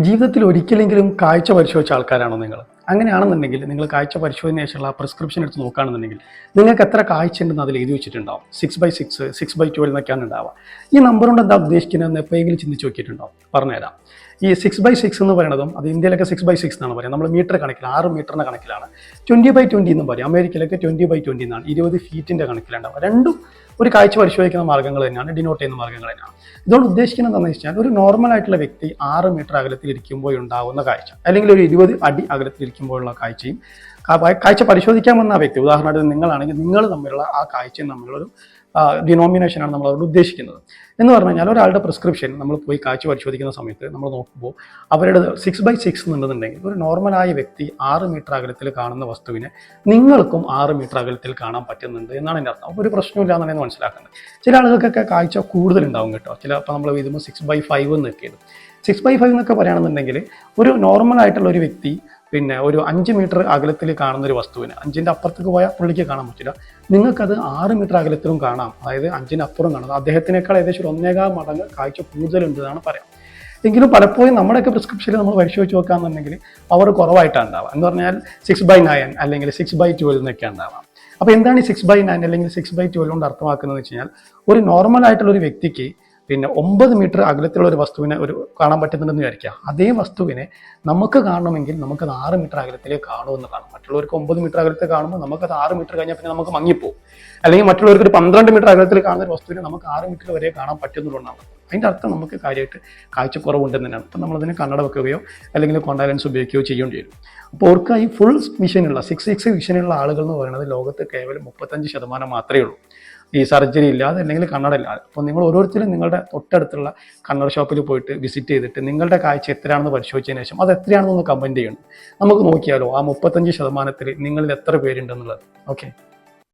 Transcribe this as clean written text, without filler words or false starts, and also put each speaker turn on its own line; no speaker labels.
ജീവിതത്തിൽ ഒരിക്കലെങ്കിലും കാഴ്ച പരിശോധിച്ച ആൾക്കാരാണോ നിങ്ങൾ? അങ്ങനെയാണെന്നുണ്ടെങ്കിൽ നിങ്ങൾ കാഴ്ച പരിശോധനയ്ക്ക് ശേഷമുള്ള പ്രിസ്ക്രിപ്ഷൻ എടുത്ത് നോക്കുകയാണെന്നുണ്ടെങ്കിൽ നിങ്ങൾക്ക് എത്ര കാഴ്ച ഉണ്ടെന്ന് അതിൽ എഴുതി വെച്ചിട്ടുണ്ടാവും. 6/6, 6/12 എന്നൊക്കെയാണ് ഉണ്ടാവുക. ഈ നമ്പർ കൊണ്ട് എന്താ ഉദ്ദേശിക്കുന്നതെന്ന് എപ്പോഴെങ്കിലും ചിന്തിച്ച് നോക്കിയിട്ടുണ്ടാവും. പറഞ്ഞുതരാം. ഈ 6/6 എന്ന് പറയുന്നതും അത് ഇന്ത്യയിലൊക്കെ 6/6 എന്നാണ് പറയുക. നമ്മൾ മീറ്റർ കണക്കിൽ 6 മീറ്ററിൻ്റെ കണക്കിലാണ്. 20/20 എന്നും പറയും. അമേരിക്കയിലൊക്കെ 20/20 എന്നാണ്, 20 ഫീറ്റിൻ്റെ കണക്കിലുണ്ടാവുക. രണ്ടും ഒരു കാഴ്ച പരിശോധിക്കുന്ന മാർഗ്ഗങ്ങൾ തന്നെയാണ്, ഡിനോട്ട് ചെയ്യുന്ന മാർഗ്ഗങ്ങൾ തന്നെയാണ്. ഇതുകൊണ്ട് ഉദ്ദേശിക്കുന്നത് എന്താണെന്ന് വെച്ചാൽ ഒരു നോർമൽ ആയിട്ടുള്ള വ്യക്തി 6 മീറ്റർ അകലത്തിൽ ഇരിക്കുമ്പോൾ ഉണ്ടാകുന്ന കാഴ്ച, അല്ലെങ്കിൽ ഒരു 20 അടി അകലത്തിൽ ഇരിക്കുമ്പോഴുള്ള കാഴ്ചയും കാഴ്ച പരിശോധിക്കാൻ വന്ന വ്യക്തി, ഉദാഹരണത്തിന് നിങ്ങളാണെങ്കിൽ നിങ്ങൾ തമ്മിലുള്ള ആ കാഴ്ചയും തമ്മിലുള്ളൊരു ഡിനോമിനേഷനാണ് നമ്മൾ അവിടെ ഉദ്ദേശിക്കുന്നത്. എന്ന് പറഞ്ഞു കഴിഞ്ഞാൽ ഒരാളുടെ പ്രിസ്ക്രിപ്ഷൻ നമ്മൾ പോയി കാഴ്ച പരിശോധിക്കുന്ന സമയത്ത് നമ്മൾ നോക്കുമ്പോൾ അവരുടെ 6/6 എന്നുണ്ടെന്നുണ്ടെങ്കിൽ ഒരു നോർമലായ വ്യക്തി 6 മീറ്റർ അകലത്തിൽ കാണുന്ന വസ്തുവിനെ നിങ്ങൾക്കും 6 മീറ്റർ അകലത്തിൽ കാണാൻ പറ്റുന്നുണ്ട് എന്നാണ് എൻ്റെ അർത്ഥം. അപ്പോൾ ഒരു പ്രശ്നമില്ല എന്നാണ് മനസ്സിലാക്കുന്നത്. ചില ആളുകൾക്കൊക്കെ കാഴ്ച കൂടുതലുണ്ടാവും കേട്ടോ. ഇപ്പോൾ നമ്മൾ എഴുതുമ്പോൾ 6/5 എന്നൊക്കെ എഴുതും. 6/5 എന്നൊക്കെ പറയുകയാണെന്നുണ്ടെങ്കിൽ ഒരു നോർമൽ ആയിട്ടുള്ള ഒരു വ്യക്തി പിന്നെ ഒരു 5 മീറ്റർ അകലത്തിൽ കാണുന്ന ഒരു വസ്തുവിന് 5ൻ്റെ അപ്പുറത്തേക്ക് പോയാൽ പുള്ളിക്ക് കാണാൻ പറ്റില്ല. നിങ്ങൾക്കത് 6 മീറ്റർ അകലത്തിലും കാണാം. അതായത് 5ന് അപ്പുറം കാണാം. അദ്ദേഹത്തിനേക്കാൾ ഏകദേശം 1.25 മടങ്ങ് കാഴ്ച കൂടുതലുണ്ട് എന്നാണ് പറയാം. എങ്കിലും പലപ്പോഴും നമ്മുടെയൊക്കെ പ്രിസ്ക്രിപ്ഷനിൽ നമ്മൾ പരിശോധിച്ച് നോക്കുകയാണെന്നുണ്ടെങ്കിൽ അവർ കുറവായിട്ടാണ് ഉണ്ടാവുക. എന്ന് പറഞ്ഞാൽ 6/9 അല്ലെങ്കിൽ 6/12 എന്നൊക്കെ ഉണ്ടാവാം. അപ്പോൾ എന്താണ് ഈ 6/9 അല്ലെങ്കിൽ 6/12 കൊണ്ട് അർത്ഥമാക്കുന്നത് വെച്ച് കഴിഞ്ഞാൽ ഒരു നോർമൽ ആയിട്ടുള്ള ഒരു വ്യക്തിക്ക് പിന്നെ 9 മീറ്റർ അകലത്തിലുള്ള ഒരു വസ്തുവിനെ കാണാൻ പറ്റുന്നുണ്ടെന്ന് വിചാരിക്കുക. അതേ വസ്തുവിനെ നമുക്ക് കാണണമെങ്കിൽ നമുക്കത് 6 മീറ്റർ അകലത്തിലേക്ക് കാണുമെന്നതാണ്. മറ്റുള്ളവർക്ക് 9 മീറ്റർ അകലത്തിൽ കാണുമ്പോൾ നമുക്കത് 6 മീറ്റർ കഴിഞ്ഞാൽ പിന്നെ നമുക്ക് മങ്ങിപ്പോകും. അല്ലെങ്കിൽ മറ്റുള്ളവർക്ക് ഒരു 12 മീറ്റർ അകലത്തിൽ കാണുന്ന ഒരു വസ്തുവിനെ നമുക്ക് 6 മീറ്റർ വരെ കാണാൻ പറ്റുന്നുള്ളതാണ്. അതിൻ്റെ അർത്ഥം നമുക്ക് കാര്യമായിട്ട് കാഴ്ചക്കുറവുണ്ടെന്ന് തന്നെയാണ്. അപ്പം നമ്മളതിന് കണ്ണട വെക്കുകയോ അല്ലെങ്കിൽ കോണ്ടാക്ട് ലെൻസ് ഉപയോഗിക്കുകയോ ചെയ്യേണ്ടി വരും. അപ്പോൾ അവർക്ക് ഈ ഫുൾ വിഷനുള്ള 6/6 വിഷനുള്ള ആളുകൾ എന്ന് പറയുന്നത് ലോകത്ത് കേവലം 35% മാത്രമേ ഉള്ളൂ. ഈ സർജറി ഇല്ലാതെ അല്ലെങ്കിൽ കണ്ണട ഇല്ലാതെ. അപ്പോൾ നിങ്ങൾ ഓരോരുത്തരും നിങ്ങളുടെ തൊട്ടടുത്തുള്ള കണ്ണട ഷോപ്പിൽ പോയിട്ട് വിസിറ്റ് ചെയ്തിട്ട് നിങ്ങളുടെ കാഴ്ച എത്രയാണെന്ന് പരിശോധിച്ചതിന് ശേഷം അത് എത്രയാണെന്നൊന്ന് കമൻറ്റ് ചെയ്യണം. നമുക്ക് നോക്കിയാലോ ആ 35%-ൽ നിങ്ങളിൽ എത്ര പേരുണ്ടെന്നുള്ളത്. ഓക്കെ.